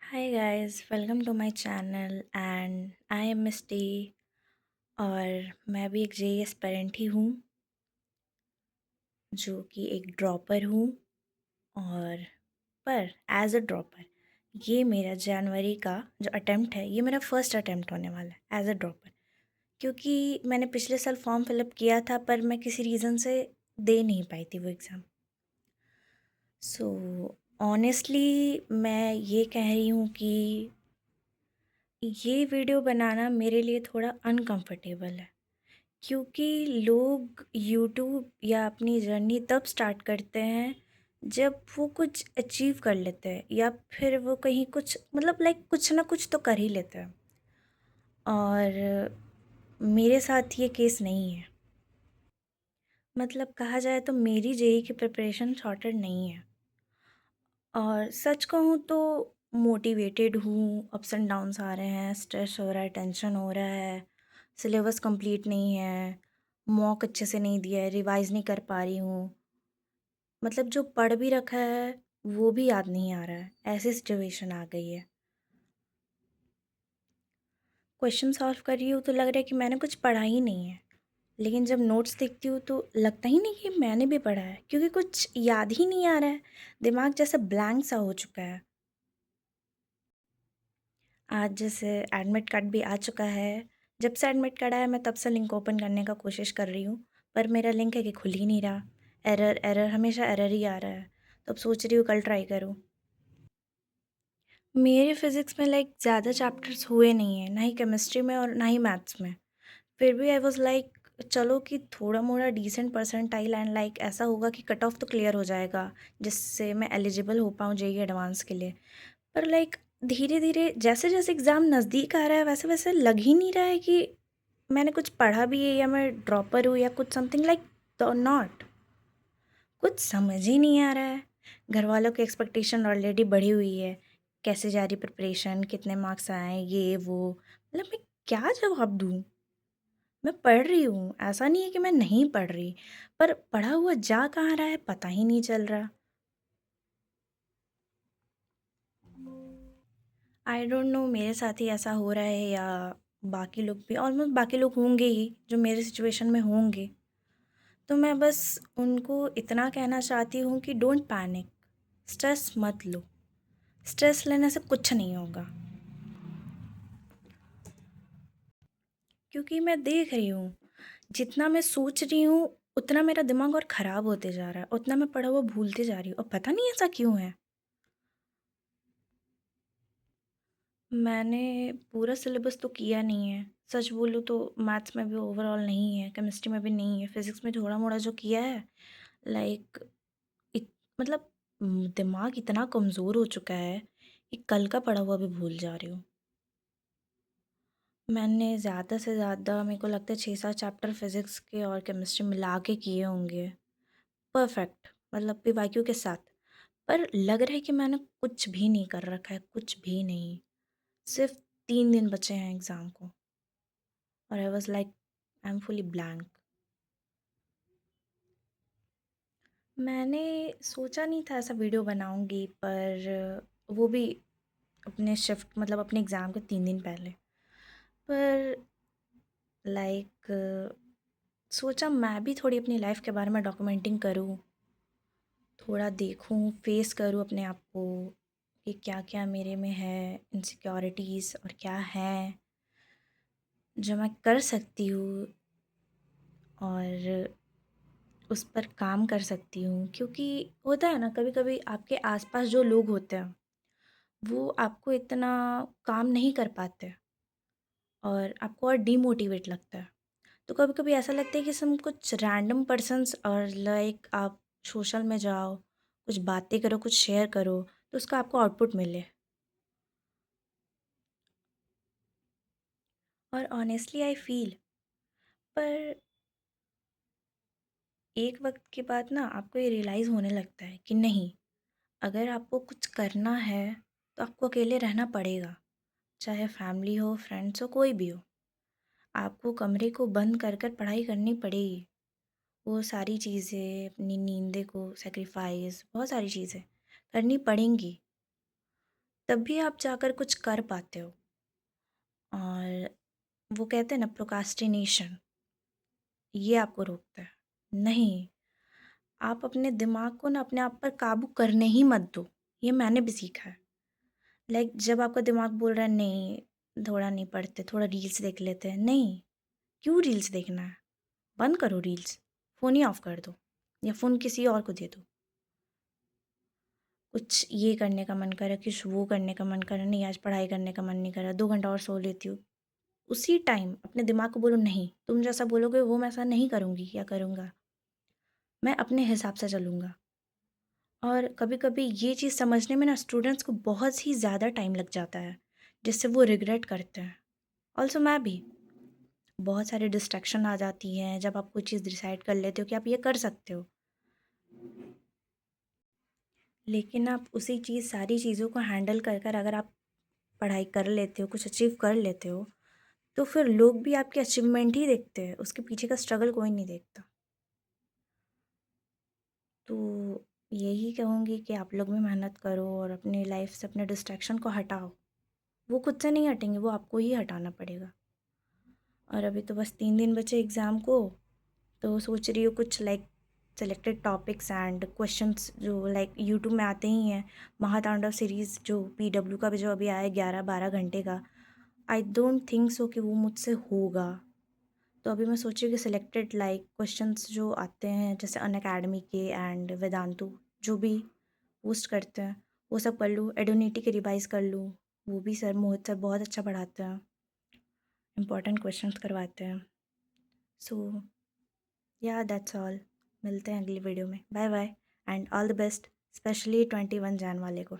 Hi guys, welcome to my channel and I am Misty. और मैं भी एक जेई एस्पिरेंट ही हूँ, जो कि एक ड्रॉपर हूँ। और पर एज अ ड्रॉपर ये मेरा जनवरी का जो अटेम्प्ट है, ये मेरा फर्स्ट अटेम्प्ट होने वाला है एज अ ड्रॉपर। क्योंकि मैंने पिछले साल फॉर्म फिलअप किया था, पर मैं किसी रीज़न से दे नहीं पाई थी वो एग्ज़ाम। सो ऑनेस्टली मैं ये कह रही हूँ कि ये वीडियो बनाना मेरे लिए थोड़ा अनकंफर्टेबल है, क्योंकि लोग यूट्यूब या अपनी जर्नी तब स्टार्ट करते हैं जब वो कुछ अचीव कर लेते हैं, या फिर वो कहीं कुछ मतलब लाइक कुछ ना कुछ तो कर ही लेते हैं। और मेरे साथ ये केस नहीं है। मतलब कहा जाए तो मेरी जेई की प्रिपरेशन सॉर्टेड नहीं है। और सच कहूँ तो मोटिवेटेड हूँ, अप्स एंड डाउन्स आ रहे हैं, स्ट्रेस हो रहा है, टेंशन हो रहा है, सिलेबस कंप्लीट नहीं है, मॉक अच्छे से नहीं दिया है, रिवाइज़ नहीं कर पा रही हूँ। मतलब जो पढ़ भी रखा है वो भी याद नहीं आ रहा है, ऐसी सिचुएशन आ गई है। क्वेश्चन सॉल्व कर रही हूँ तो लग रहा है कि मैंने कुछ पढ़ा ही नहीं है, लेकिन जब नोट्स देखती हूँ तो लगता ही नहीं कि मैंने भी पढ़ा है, क्योंकि कुछ याद ही नहीं आ रहा है। दिमाग जैसे ब्लैंक सा हो चुका है। आज जैसे एडमिट कार्ड भी आ चुका है। जब से एडमिट कार्ड आया मैं तब से लिंक ओपन करने का कोशिश कर रही हूँ, पर मेरा लिंक है कि खुल ही नहीं रहा। एरर एरर हमेशा एरर ही आ रहा है। तो अब सोच रही हूँ कल ट्राई करूँ। मेरे फिज़िक्स में लाइक ज़्यादा चैप्टर्स हुए नहीं हैं, ना ही केमिस्ट्री में और ना ही मैथ्स में। फिर भी आई वाज़ लाइक चलो कि थोड़ा मोड़ा डिसेंट परसेंटाइल एंड लाइक ऐसा होगा कि कट ऑफ तो क्लियर हो जाएगा, जिससे मैं एलिजिबल हो पाऊँ जेईई एडवांस के लिए। पर लाइक धीरे धीरे जैसे जैसे एग्ज़ाम नज़दीक आ रहा है, वैसे वैसे लग ही नहीं रहा है कि मैंने कुछ पढ़ा भी है या मैं ड्रॉपर हूँ या कुछ समथिंग लाइक नॉट। कुछ समझ ही नहीं आ रहा है। घर वालों की एक्सपेक्टेशन ऑलरेडी बढ़ी हुई है, कैसे जा रही प्रिपरेशन, कितने मार्क्स आए, ये वो। मतलब मैं क्या जवाब दूँ? मैं पढ़ रही हूँ, ऐसा नहीं है कि मैं नहीं पढ़ रही, पर पढ़ा हुआ जा कहाँ रहा है पता ही नहीं चल रहा। आई डोंट नो मेरे साथ ही ऐसा हो रहा है या बाकी लोग भी, ऑलमोस्ट बाकी लोग होंगे ही जो मेरे सिचुएशन में होंगे। तो मैं बस उनको इतना कहना चाहती हूँ कि डोंट पैनिक, स्ट्रेस मत लो। स्ट्रेस लेने से कुछ नहीं होगा। क्योंकि मैं देख रही हूँ, जितना मैं सोच रही हूँ उतना मेरा दिमाग और ख़राब होते जा रहा है, उतना मैं पढ़ा हुआ भूलते जा रही हूँ, और पता नहीं ऐसा क्यों है। मैंने पूरा सिलेबस तो किया नहीं है। सच बोलूँ तो मैथ्स में भी ओवरऑल नहीं है, केमिस्ट्री में भी नहीं है, फिज़िक्स में थोड़ा-मोड़ा जो किया है लाइक इत मतलब दिमाग इतना कमज़ोर हो चुका है कि कल का पढ़ा हुआ भी भूल जा रही हूँ। मैंने ज़्यादा से ज़्यादा मेरे को लगता है 6-7 चैप्टर फिज़िक्स के और केमिस्ट्री मिला के किए होंगे, परफ़ेक्ट मतलब पीवाईक्यू के साथ। पर लग रहा है कि मैंने कुछ भी नहीं कर रखा है, कुछ भी नहीं। सिर्फ़ 3 दिन बचे हैं एग्ज़ाम को, और I was like I am fully blank. मैंने सोचा नहीं था ऐसा वीडियो बनाऊँगी, पर वो भी अपने शिफ्ट मतलब अपने एग्ज़ाम के 3 दिन पहले। पर लाइक सोचा मैं भी थोड़ी अपनी लाइफ़ के बारे में डॉक्यूमेंटिंग करूँ, थोड़ा देखूँ, फ़ेस करूँ अपने आप को कि क्या-क्या मेरे में है, इनसिक्योरिटीज़ और क्या है, जो मैं कर सकती हूँ और उस पर काम कर सकती हूँ। क्योंकि होता है ना, कभी-कभी आपके आस-पास जो लोग होते हैं, वो आपको इतना काम नहीं कर पाते और आपको और डीमोटिवेट लगता है। तो कभी-कभी ऐसा लगता है कि सम कुछ रैंडम पर्सन्स और लाइक आप सोशल में जाओ, कुछ बातें करो, कुछ शेयर करो, तो उसका आपको आउटपुट मिले। और ऑनेस्टली आई फ़ील, पर एक वक़्त के बाद ना आपको ये रियलाइज़ होने लगता है कि नहीं, अगर आपको कुछ करना है, तो आपको अकेले रहना पड़ेगा। चाहे फैमिली हो, फ्रेंड्स हो, कोई भी हो। आपको कमरे को बंद कर कर पढ़ाई करनी पड़ेगी। वो सारी चीज़ें, अपनी नींद को सैक्रिफ़ाइस, बहुत सारी चीज़ें करनी पड़ेंगी। तभी आप जाकर कुछ कर पाते हो। और वो कहते हैं ना, प्रोक्रास्टिनेशन, ये आपको रोकता है। नहीं, आप अपने दिमाग को ना अपने आप पर काबू करने ही मत दो। ये मैंने भी सीखा है। लाइक जब आपका दिमाग बोल रहा है नहीं, थोड़ा नहीं पढ़ते, थोड़ा रील्स देख लेते हैं। नहीं, क्यों रील्स देखना है? बंद करो रील्स, फ़ोन ही ऑफ कर दो या फ़ोन किसी और को दे दो। कुछ ये करने का मन करा, कुछ वो करने का मन करा, नहीं आज पढ़ाई करने का मन नहीं करा, 2 घंटा और सो लेती हूँ। उसी टाइम अपने दिमाग को बोलो नहीं, तुम जैसा बोलोगे वो मैं ऐसा नहीं करूँगी या करूँगा। मैं अपने हिसाब से चलूँगा। और कभी-कभी ये चीज़ समझने में ना स्टूडेंट्स को बहुत ही ज़्यादा टाइम लग जाता है, जिससे वो रिग्रेट करते हैं। ऑल्सो मैं भी, बहुत सारी डिस्ट्रैक्शन आ जाती हैं जब आप कोई चीज़ डिसाइड कर लेते हो कि आप ये कर सकते हो। लेकिन आप उसी चीज़ सारी चीज़ों को हैंडल कर कर अगर आप पढ़ाई कर लेते हो, कुछ अचीव कर लेते हो, तो फिर लोग भी आपके अचीवमेंट ही देखते हैं, उसके पीछे का स्ट्रगल कोई नहीं देखता। तो यही कहूँगी कि आप लोग भी मेहनत करो और अपनी लाइफ से अपने डिस्ट्रैक्शन को हटाओ। वो खुद से नहीं हटेंगे, वो आपको ही हटाना पड़ेगा। और अभी तो बस 3 दिन बचे एग्ज़ाम को, तो सोच रही हूँ कुछ like selected topics and questions जो लाइक यूट्यूब में आते ही हैं। महातांडव सीरीज़ जो पीडब्ल्यू का भी जो अभी आया 11-12 घंटे का, आई डोंट थिंक सो कि वो मुझसे होगा। तो अभी मैं सोची कि सिलेक्टेड लाइक क्वेश्चंस जो आते हैं जैसे अनअकैडमी के एंड वेदांतु जो भी पोस्ट करते हैं वो सब कर लूँ, एडोनिटी के रिवाइज़ कर लूँ। वो भी सर मोहित सर बहुत अच्छा पढ़ाते हैं, इंपॉर्टेंट क्वेश्चंस करवाते हैं। सो या दैट्स ऑल। मिलते हैं अगली वीडियो में। Bye bye and all the best, specially 21 Jan वाले को।